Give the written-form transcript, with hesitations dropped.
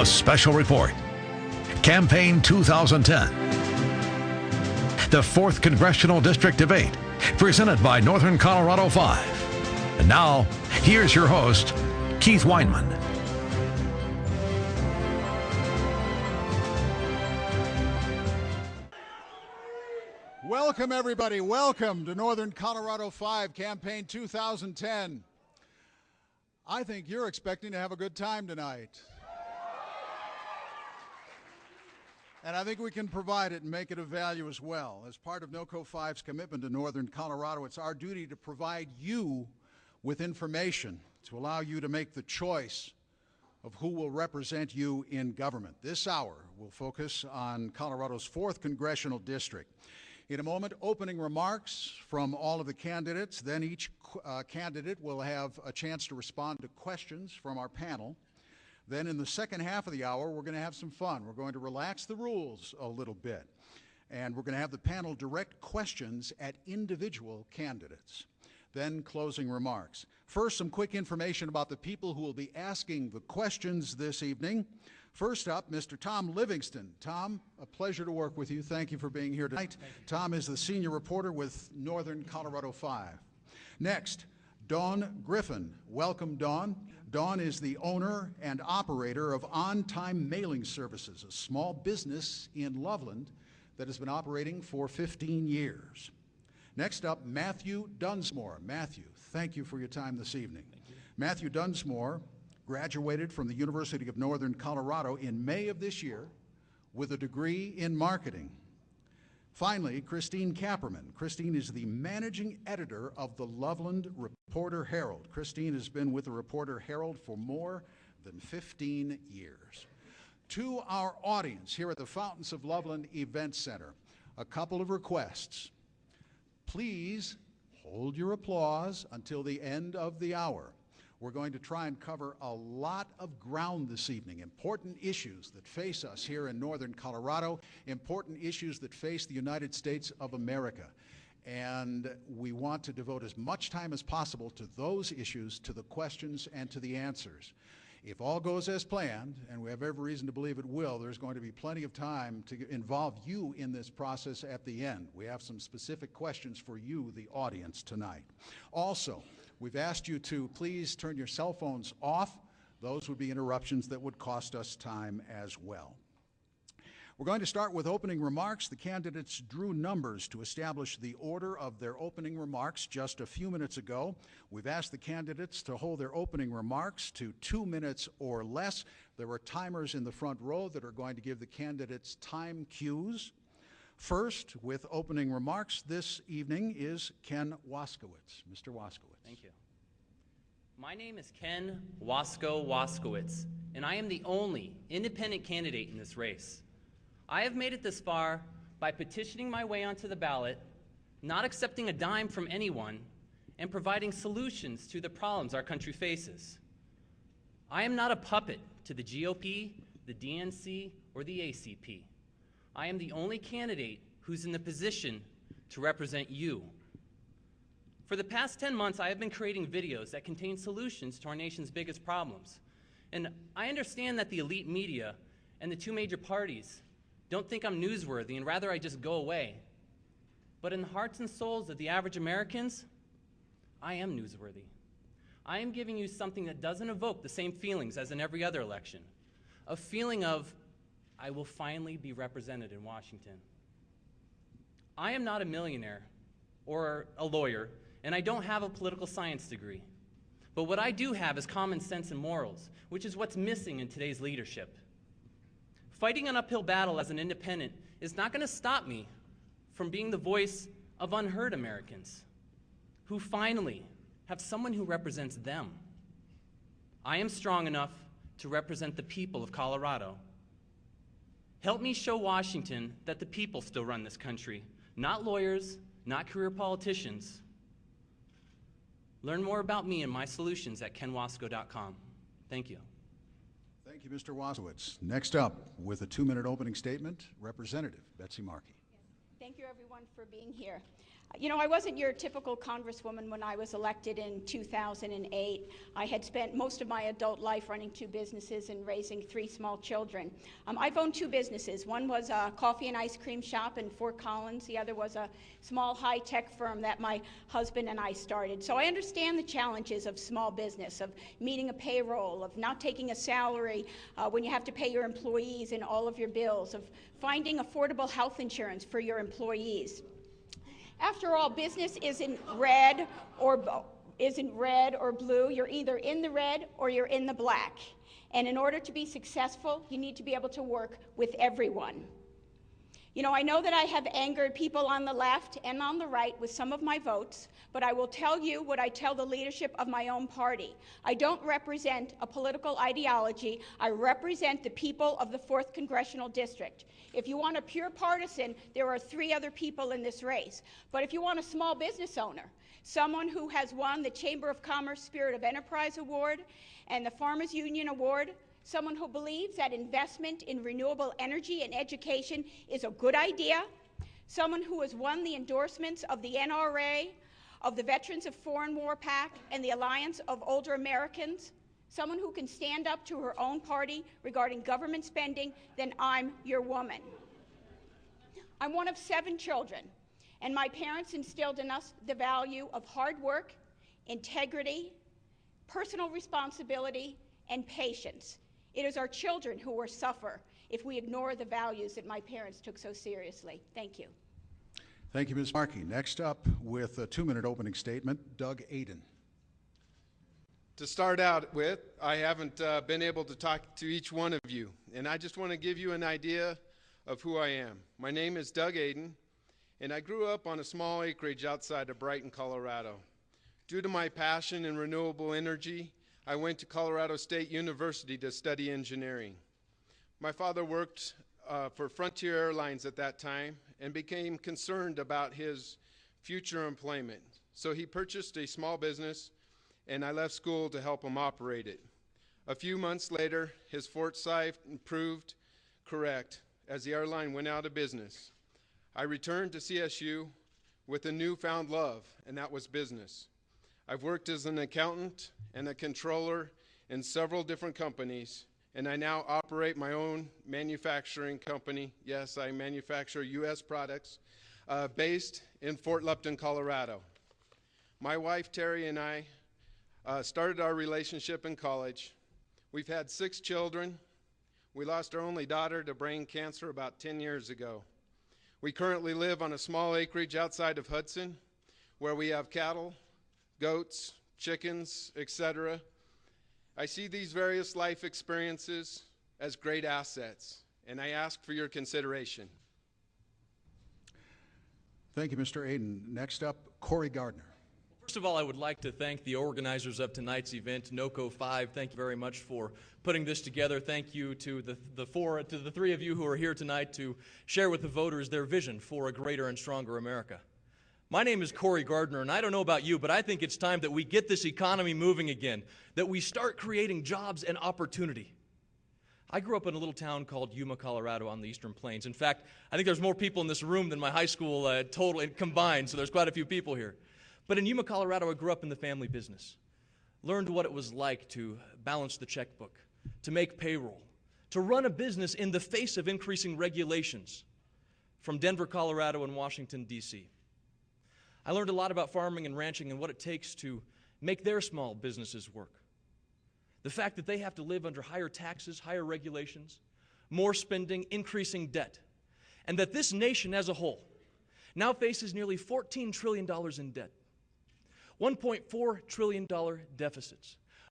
A special report. Campaign 2010. The 4th Congressional District Debate, presented by Northern Colorado 5. And now, here's your host, Keith Weinman. Welcome, everybody. Welcome to Northern Colorado 5 Campaign 2010. I think you're expecting to have a good time tonight. And I think we can provide it and make it of value as well. As part of NOCO 5's commitment to Northern Colorado, it's our duty to provide you with information to allow you to make the choice of who will represent you in government. This hour will focus on Colorado's 4th Congressional District. In a moment, opening remarks from all of the candidates. Then each candidate will have a chance to respond to questions from our panel. Then in the second half of the hour, we're going to have some fun. We're going to relax the rules a little bit. And we're going to have the panel direct questions at individual candidates. Then closing remarks. First, some quick information about the people who will be asking the questions this evening. First up, Mr. Tom Livingston. Tom, a pleasure to work with you. Thank you for being here tonight. Tom is the senior reporter with Northern Colorado 5. Next, Dawn Griffin. Welcome, Dawn. Dawn is the owner and operator of On Time Mailing Services, a small business in Loveland that has been operating for 15 years. Next up, Matthew Dunsmore. Matthew, thank you for your time this evening. Matthew Dunsmore graduated from the University of Northern Colorado in May of this year with a degree in marketing. Finally, Christine Kapperman. Christine is the managing editor of the Loveland Reporter Herald. Christine has been with the Reporter Herald for more than 15 years. To our audience here at the Fountains of Loveland Event Center, a couple of requests. Please hold your applause until the end of the hour. We're going to try and cover a lot of ground this evening, important issues that face us here in Northern Colorado, important issues that face the United States of America. And we want to devote as much time as possible to those issues, to the questions, and to the answers. If all goes as planned, and we have every reason to believe it will, there's going to be plenty of time to involve you in this process at the end. We have some specific questions for you, the audience, tonight. Also, we've asked you to please turn your cell phones off. Those would be interruptions that would cost us time as well. We're going to start with opening remarks. The candidates drew numbers to establish the order of their opening remarks just a few minutes ago. We've asked the candidates to hold their opening remarks to 2 minutes or less. There are timers in the front row that are going to give the candidates time cues. First, with opening remarks this evening is Ken Waskowitz. Mr. Waskowitz. Thank you. My name is Ken Waskowitz, and I am the only independent candidate in this race. I have made it this far by petitioning my way onto the ballot, not accepting a dime from anyone, and providing solutions to the problems our country faces. I am not a puppet to the GOP, the DNC, or the ACP. I am the only candidate who's in the position to represent you. For the past 10 months, I have been creating videos that contain solutions to our nation's biggest problems. And I understand that the elite media and the two major parties don't think I'm newsworthy and rather I just go away. But in the hearts and souls of the average Americans, I am newsworthy. I am giving you something that doesn't evoke the same feelings as in every other election. A feeling of, I will finally be represented in Washington. I am not a millionaire or a lawyer, and I don't have a political science degree. But what I do have is common sense and morals, which is what's missing in today's leadership. Fighting an uphill battle as an independent is not going to stop me from being the voice of unheard Americans who finally have someone who represents them. I am strong enough to represent the people of Colorado. Help me show Washington that the people still run this country, not lawyers, not career politicians. Learn more about me and my solutions at kenwasco.com. Thank you. Thank you, Mr. Waskowitz. Next up, with a 2-minute opening statement, Representative Betsy Markey. Yes. Thank you, everyone, for being here. You know, I wasn't your typical congresswoman when I was elected in 2008. I had spent most of my adult life running 2 businesses and raising 3 small children. I've owned 2 businesses. One was a coffee and ice cream shop in Fort Collins. The other was a small high-tech firm that my husband and I started. So I understand the challenges of small business, of meeting a payroll, of not taking a salary when you have to pay your employees and all of your bills, of finding affordable health insurance for your employees. After all, business isn't red or blue. You're either in the red or you're in the black. And in order to be successful, you need to be able to work with everyone. You know, I know that I have angered people on the left and on the right with some of my votes, but I will tell you what I tell the leadership of my own party. I don't represent a political ideology. I represent the people of the 4th Congressional District. If you want a pure partisan, there are 3 other people in this race. But if you want a small business owner, someone who has won the Chamber of Commerce Spirit of Enterprise Award and the Farmers Union Award, someone who believes that investment in renewable energy and education is a good idea, someone who has won the endorsements of the NRA, of the Veterans of Foreign War PAC, and the Alliance of Older Americans, someone who can stand up to her own party regarding government spending, then I'm your woman. I'm one of 7 children, and my parents instilled in us the value of hard work, integrity, personal responsibility, and patience. It is our children who will suffer if we ignore the values that my parents took so seriously. Thank you. Thank you, Ms. Markey. Next up with a 2-minute opening statement, Doug Aden. To start out with, I haven't been able to talk to each one of you, and I just want to give you an idea of who I am. My name is Doug Aden, and I grew up on a small acreage outside of Brighton, Colorado. Due to my passion in renewable energy, I went to Colorado State University to study engineering. My father worked for Frontier Airlines at that time and became concerned about his future employment. So he purchased a small business, and I left school to help him operate it. A few months later, his foresight proved correct as the airline went out of business. I returned to CSU with a newfound love, and that was business. I've worked as an accountant and a controller in several different companies, and I now operate my own manufacturing company. Yes, I manufacture U.S. products based in Fort Lupton, Colorado. My wife, Terry, and I started our relationship in college. We've had 6 children. We lost our only daughter to brain cancer about 10 years ago. We currently live on a small acreage outside of Hudson where we have cattle, goats, chickens, etc. I see these various life experiences as great assets, and I ask for your consideration. Thank you, Mr. Aden. Next up, Cory Gardner. First of all, I would like to thank the organizers of tonight's event, NOCO 5. Thank you very much for putting this together. Thank you to the 3 of you who are here tonight to share with the voters their vision for a greater and stronger America. My name is Cory Gardner, and I don't know about you, but I think it's time that we get this economy moving again, that we start creating jobs and opportunity. I grew up in a little town called Yuma, Colorado on the Eastern Plains. In fact, I think there's more people in this room than my high school total combined, so there's quite a few people here. But in Yuma, Colorado, I grew up in the family business, learned what it was like to balance the checkbook, to make payroll, to run a business in the face of increasing regulations from Denver, Colorado, and Washington, D.C. I learned a lot about farming and ranching and what it takes to make their small businesses work. The fact that they have to live under higher taxes, higher regulations, more spending, increasing debt, and that this nation as a whole now faces nearly $14 trillion in debt, $1.4 trillion deficits,